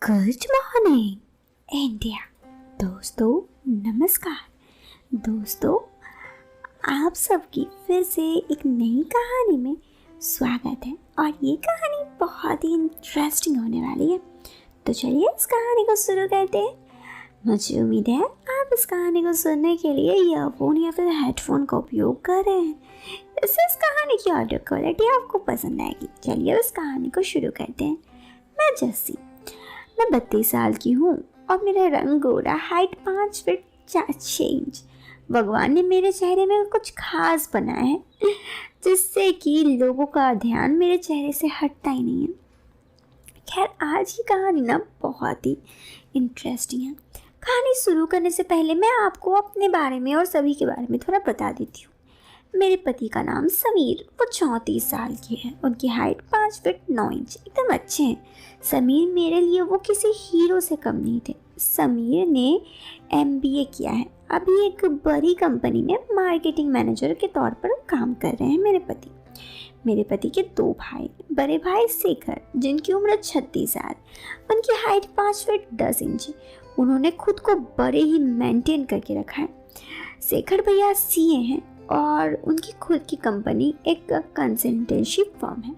Good morning India. दोस्तों नमस्कार। दोस्तों आप सबकी फिर से एक नई कहानी में स्वागत है और ये कहानी बहुत ही इंटरेस्टिंग होने वाली है। तो चलिए इस कहानी को शुरू करते हैं। मुझे उम्मीद है आप इस कहानी को सुनने के लिए ईयरफोन या फिर हेडफोन का उपयोग कर रहे हैं। इससे इस कहानी की ऑडियो क्वालिटी आपको पसंद आएगी। चलिए इस कहानी को शुरू करते हैं। मैं जस्सी, मैं 32 साल की हूँ और मेरा रंग गोरा, हाइट 5 फीट 6 इंच। भगवान ने मेरे चेहरे में कुछ खास बनाया है जिससे कि लोगों का ध्यान मेरे चेहरे से हटता ही नहीं है। खैर आज की कहानी ना बहुत ही इंटरेस्टिंग है। कहानी शुरू करने से पहले मैं आपको अपने बारे में और सभी के बारे में थोड़ा बता देती हूँ। मेरे पति का नाम समीर, वो 34 साल के हैं। उनकी हाइट 5 फीट 9 इंच, एकदम अच्छे हैं। समीर मेरे लिए वो किसी हीरो से कम नहीं थे। समीर ने MBA किया है, अभी एक बड़ी कंपनी में मार्केटिंग मैनेजर के तौर पर काम कर रहे हैं। मेरे पति के 2 भाई, बड़े भाई शेखर जिनकी उम्र 36 साल, उनकी हाइट 5 फीट 10 इंच। उन्होंने खुद को बड़े ही मेंटेन करके रखा है। शेखर भैया CA हैं और उनकी खुद की कंपनी एक कंसल्टेंसी फर्म है।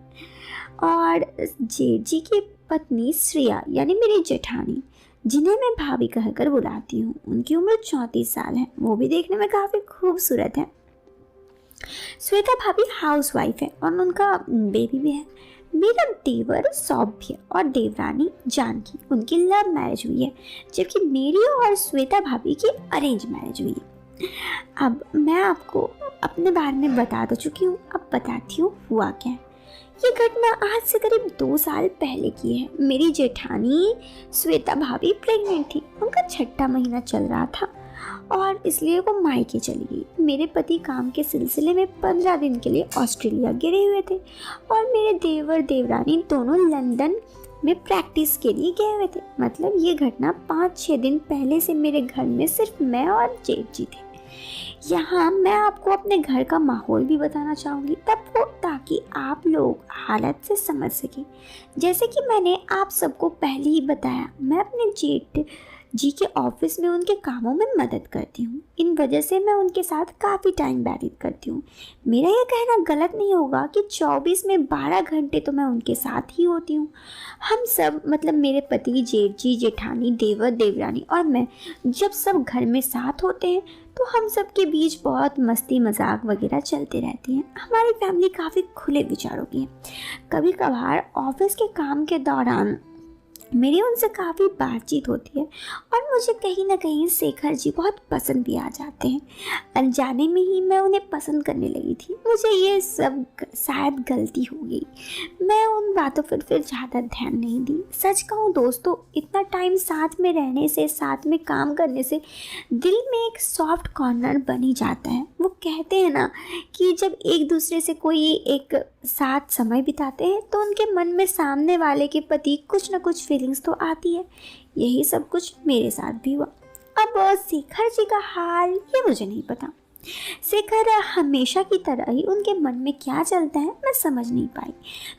और जेठ जी की पत्नी श्रेया यानी मेरी जेठानी, जिन्हें मैं भाभी कहकर बुलाती हूँ, उनकी उम्र 34 साल है। वो भी देखने में काफ़ी खूबसूरत है। श्वेता भाभी हाउसवाइफ है और उनका बेबी भी है। मेरा देवर सौभ्य और देवरानी जानकी, उनकी लव मैरिज हुई है, जबकि मेरी और श्वेता भाभी की अरेंज मैरिज हुई है। अब मैं आपको अपने बारे में बता तो चुकी हूँ, अब बताती हूँ हुआ क्या है। ये घटना आज से करीब 2 साल पहले की है। मेरी जेठानी श्वेता भाभी प्रेग्नेंट थी। उनका 6वां महीना चल रहा था और इसलिए वो मायके चली गई। मेरे पति काम के सिलसिले में 15 दिन के लिए ऑस्ट्रेलिया गिरे हुए थे और मेरे देवर देवरानी दोनों लंदन में प्रैक्टिस के लिए गए हुए थे। मतलब ये घटना 5-6 दिन पहले से मेरे घर में सिर्फ मैं और जेठ जी थे। यहाँ मैं आपको अपने घर का माहौल भी बताना चाहूँगी ताकि आप लोग हालत से समझ सकें। जैसे कि मैंने आप सबको पहले ही बताया, मैं अपने जेठ जी के ऑफिस में उनके कामों में मदद करती हूँ। इन वजह से मैं उनके साथ काफ़ी टाइम व्यतीत करती हूँ। मेरा ये कहना गलत नहीं होगा कि 24 में 12 घंटे तो मैं उनके साथ ही होती हूँ। हम सब मतलब मेरे पति, जेठ जी, जेठानी, देवर, देवरानी और मैं, जब सब घर में साथ होते हैं तो हम सब के बीच बहुत मस्ती मजाक वगैरह चलते रहती हैं। हमारी फैमिली काफ़ी खुले विचारों की है। कभी कभार ऑफिस के काम के दौरान मेरी उनसे काफ़ी बातचीत होती है और मुझे कहीं ना कहीं शेखर जी बहुत पसंद भी आ जाते हैं। अनजाने में ही मैं उन्हें पसंद करने लगी थी। मुझे ये सब शायद गलती हो गई। मैं उन बातों पर फिर ज़्यादा ध्यान नहीं दी। सच कहूँ दोस्तों, इतना टाइम साथ में रहने से, साथ में काम करने से दिल में एक सॉफ्ट कॉर्नर बन ही जाता है। वो कहते हैं ना कि जब एक दूसरे से कोई एक साथ समय बिताते हैं तो उनके मन में सामने वाले के प्रति कुछ ना कुछ फीलिंग्स तो आती है। यही सब कुछ मेरे साथ भी हुआ। अब शेखर जी का हाल ये मुझे नहीं पता। शेखर हमेशा की तरह ही उनके मन में क्या चलता है मैं समझ नहीं पाई।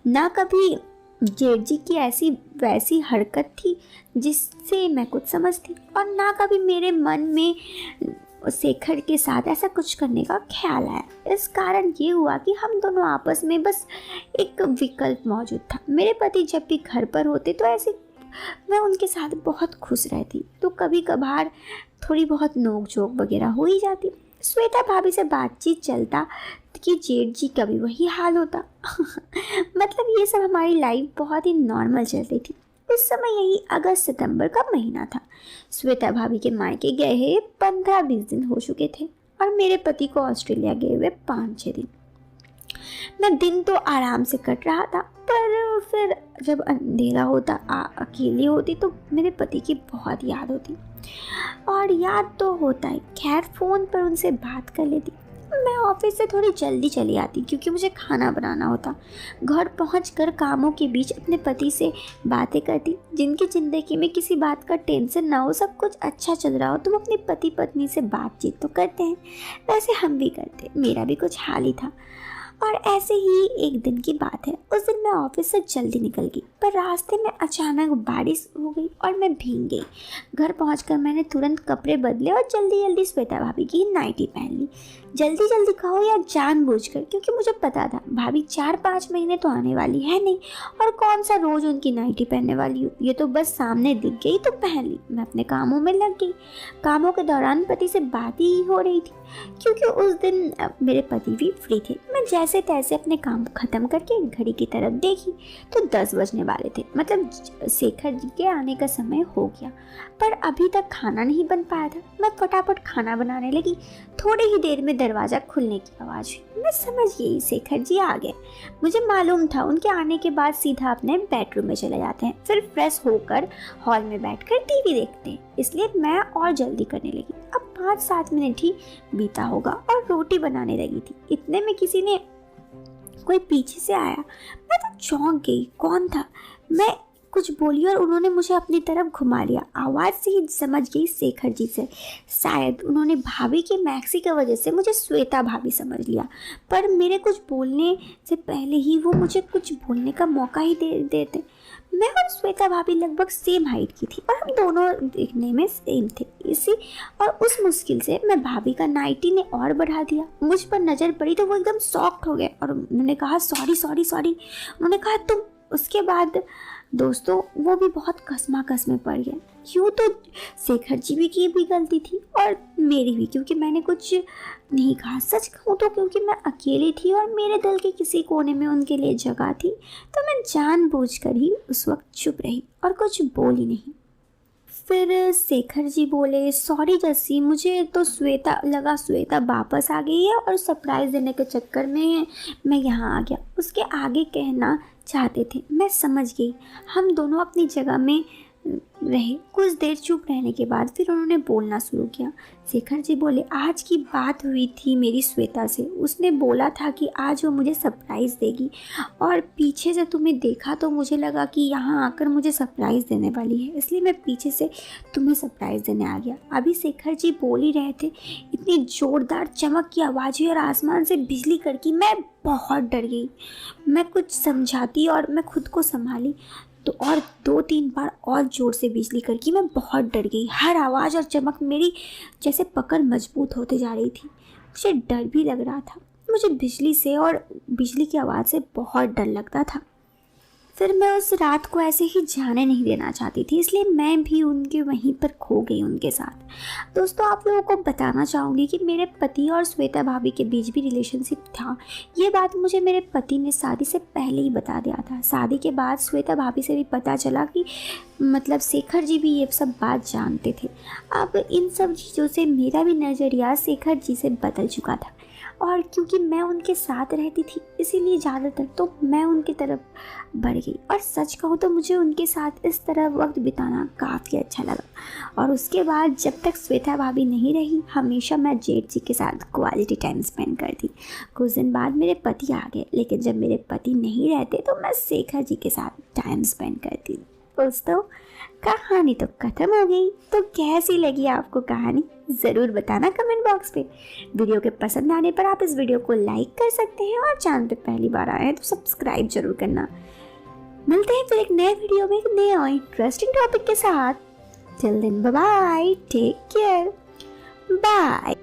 ना कभी जेठ जी की ऐसी वैसी हरकत थी जिससे मैं कुछ समझती, और ना कभी मेरे मन में शेखर के साथ ऐसा कुछ करने का ख्याल आया। इस कारण ये हुआ कि हम दोनों आपस में बस एक विकल्प मौजूद था। मेरे पति जब भी घर पर होते तो ऐसे मैं उनके साथ बहुत खुश रहती, तो कभी कभार थोड़ी बहुत नोक झोंक वगैरह हो ही जाती। श्वेता भाभी से बातचीत चलता कि जेठ जी का भी वही हाल होता। मतलब ये सब हमारी लाइफ बहुत ही नॉर्मल चल रही थी। इस समय यही अगस्त सितंबर का महीना था। श्वेता भाभी के मायके गए हुए 15-20 दिन हो चुके थे और मेरे पति को ऑस्ट्रेलिया गए हुए 5-6 दिन। मैं दिन तो आराम से कट रहा था, पर फिर जब अंधेरा होता, अकेली होती तो मेरे पति की बहुत याद होती। और याद तो होता ही, खैर फ़ोन पर उनसे बात कर लेती। मैं ऑफिस से थोड़ी जल्दी चली आती क्योंकि मुझे खाना बनाना होता। घर पहुंचकर कामों के बीच अपने पति से बातें करती। जिनकी ज़िंदगी में किसी बात का टेंशन ना हो, सब कुछ अच्छा चल रहा हो, तो वो अपने पति पत्नी से बातचीत तो करते हैं, वैसे हम भी करते। मेरा भी कुछ हाल ही था। और ऐसे ही एक दिन की बात है, उस दिन मैं ऑफिस से जल्दी निकल गई, पर रास्ते में अचानक बारिश हो गई और मैं भीग गई। घर पहुंचकर मैंने तुरंत कपड़े बदले और जल्दी जल्दी श्वेता भाभी की नाइटी पहन ली। जल्दी जल्दी कहो या जानबूझकर, क्योंकि मुझे पता था भाभी 4-5 महीने तो आने वाली है नहीं, और कौन सा रोज उनकी नाइटी पहनने वाली हूँ। ये तो बस सामने दिख गई तो पहन ली। मैं अपने कामों में लग गई। कामों के दौरान पति से बात ही हो रही थी, क्योंकि उस दिन मेरे पति भी फ्री थे। मैं जैसे तैसे अपने काम खत्म करके घड़ी की तरफ देखी तो 10 बजने वाले थे, मतलब शेखर जी के आने का समय हो गया, पर अभी तक खाना नहीं बन पाया था। मैं फटाफट खाना बनाने लगी। थोड़ी ही देर में दरवाज़ा खुलने की आवाज़ हुई। मैं समझ गई शेखर जी आ गए। मुझे मालूम था उनके आने के बाद सीधा अपने बेडरूम में चले जाते हैं, फिर फ्रेश होकर हॉल में बैठकर टीवी देखते हैं, इसलिए मैं और जल्दी करने लगी। अब 5-7 मिनट ही बीता होगा और रोटी बनाने लगी थी। इतने में किसी ने कोई पीछे से आया। मैं तो चौंक गई, कौन था? मैं कुछ बोली और उन्होंने मुझे अपनी तरफ घुमा लिया। आवाज़ से ही समझ गई शेखर जी से। शायद उन्होंने भाभी की मैक्सी की वजह से मुझे श्वेता भाभी समझ लिया, पर मेरे कुछ बोलने से पहले ही वो मुझे कुछ बोलने का मौका ही दे देते। मैं और श्वेता भाभी लगभग सेम हाइट की थी और हम दोनों दिखने में सेम थे। इसी और उस मुश्किल से मैं भाभी का नाइटी ने और बढ़ा दिया। मुझ पर नज़र पड़ी तो वो एकदम शॉक्ड हो गए और उन्होंने कहा सॉरी सॉरी सॉरी। उन्होंने कहा तुम। उसके बाद दोस्तों वो भी बहुत कसम पड़ गए। यूँ तो शेखर जी भी की भी गलती थी और मेरी भी, क्योंकि मैंने कुछ नहीं कहा। सच कहूँ तो क्योंकि मैं अकेली थी और मेरे दिल के किसी कोने में उनके लिए जगह थी, तो मैं जानबूझकर ही उस वक्त चुप रही और कुछ बोली नहीं। फिर शेखर जी बोले सॉरी जस्सी, मुझे तो श्वेता वापस आ गई है और सरप्राइज़ देने के चक्कर में मैं यहाँ आ गया। उसके आगे कहना चाहते थे। मैं समझ गई। हम दोनों अपनी जगह में रहे। कुछ देर चुप रहने के बाद फिर उन्होंने बोलना शुरू किया। शेखर जी बोले आज की बात हुई थी मेरी श्वेता से। उसने बोला था कि आज वो मुझे सरप्राइज़ देगी और पीछे से तुम्हें देखा तो मुझे लगा कि यहाँ आकर मुझे सरप्राइज़ देने वाली है, इसलिए मैं पीछे से तुम्हें सरप्राइज़ देने आ गया। अभी शेखर जी बोल ही रहे थे, इतनी ज़ोरदार चमक की आवाज़ हुई और आसमान से बिजली कड़की। मैं बहुत डर गई। मैं कुछ समझाती और मैं खुद को संभाली तो और 2-3 बार और ज़ोर से बिजली कड़की। मैं बहुत डर गई। हर आवाज़ और चमक मेरी जैसे पकड़ मजबूत होते जा रही थी। मुझे डर भी लग रहा था। मुझे बिजली से और बिजली की आवाज़ से बहुत डर लगता था। फिर मैं उस रात को ऐसे ही जाने नहीं देना चाहती थी, इसलिए मैं भी उनके वहीं पर खो गई उनके साथ। दोस्तों आप लोगों को बताना चाहूँगी कि मेरे पति और श्वेता भाभी के बीच भी रिलेशनशिप था। ये बात मुझे मेरे पति ने शादी से पहले ही बता दिया था। शादी के बाद श्वेता भाभी से भी पता चला कि मतलब शेखर जी भी ये सब बात जानते थे। अब इन सब चीज़ों से मेरा भी नज़रिया शेखर जी से बदल चुका था और क्योंकि मैं उनके साथ रहती थी इसीलिए ज़्यादातर तो मैं उनकी तरफ बढ़ गई। और सच कहूँ तो मुझे उनके साथ इस तरह वक्त बिताना काफ़ी अच्छा लगा। और उसके बाद जब तक श्वेता भाभी नहीं रही हमेशा मैं जेठ जी के साथ क्वालिटी टाइम स्पेंड करती। कुछ दिन बाद मेरे पति आ गए, लेकिन जब मेरे पति नहीं रहते तो मैं शेखर जी के साथ टाइम स्पेंड करती। दोस्तों कहानी तो ख़त्म हो गई। तो कैसी लगी आपको कहानी ज़रूर बताना कमेंट बॉक्स पे। वीडियो के पसंद आने पर आप इस वीडियो को लाइक कर सकते हैं और चैनल पे पहली बार आए हैं तो सब्सक्राइब जरूर करना। मिलते हैं फिर एक नए वीडियो में एक नए और इंटरेस्टिंग टॉपिक के साथ। Till then bye bye, take care, bye.